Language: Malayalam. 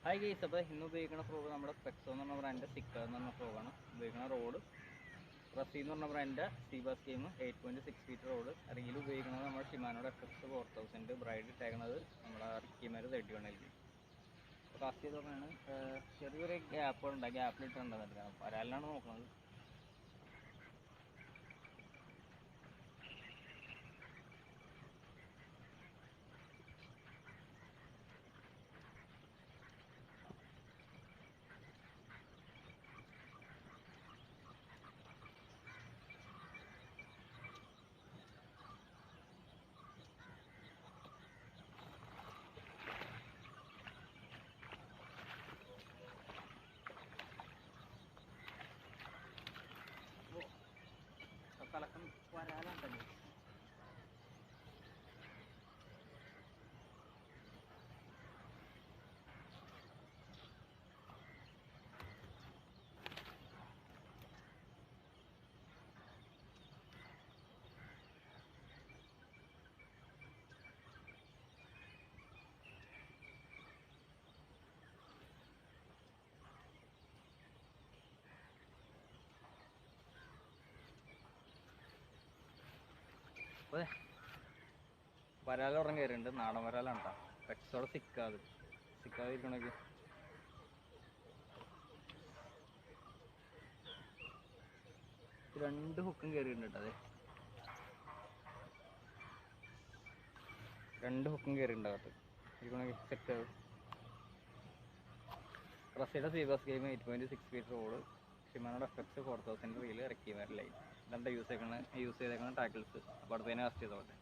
ഹായ് ഗെയ്സ്, അപ്പോൾ ഇന്ന് ഉപയോഗിക്കുന്ന ഫ്രോഗ് നമ്മുടെ പെക്സോ എന്ന് പറഞ്ഞ ബ്രാൻഡ് സിക്ക എന്ന് പറഞ്ഞ ഫ്രോഗാണ് ഉപയോഗിക്കുന്ന. റോഡ് റസി എന്ന് പറഞ്ഞ ബ്രാൻഡ് സീബാ സ്കീം 8.6 ഫീറ്റ് റോഡ്. റീൽ ഉപയോഗിക്കുന്നത് നമ്മുടെ ഷിമാനോയുടെ FX 4000. ബ്രൈഡ് ഇട്ടേക്കുന്നത് നമ്മുടെ റിക്കിമാർ 31 അപ്പോൾ കാസ്റ്റ് ചെയ്ത് പറഞ്ഞാണ് ചെറിയൊരു ഗ്യാപ്പുണ്ട്. ആ ഗ്യാപ്പിലിട്ടുണ്ടെന്നില്ല വരാലാണ് നോക്കുന്നത്. കലക്കം വരാനുണ്ടല്ലോ. അപ്പോൾ വരാൽ ഉറങ്ങി കയറിയിട്ടുണ്ട്. നാടൻ വരാലാണ് കേട്ടോ. പെക്സോടെ സിക്കാതിരിക്കണമെങ്കിൽ രണ്ട് ഹുക്കും കയറിയിട്ടുണ്ട്. അതെ, രണ്ട് ഹുക്കും കയറിയിട്ടുണ്ട് അകത്ത്. ഇരിക്കണമെങ്കിൽ സെറ്റ് ആവും. റസിയുടെ സീബാസ് ഗെയിം 8.6 ഫീറ്റ് റോഡ്, ഷിമാനോയുടെ FX 4000 റീല് ഇറക്കി വരലായി. ഇതെന്താ യൂസ് ചെയ്തേക്കുന്ന ടാക്കിൾസ്. അപ്പോൾ അടുത്തതിനെ കാസ്റ്റ് ചെയ്തോട്ടെ.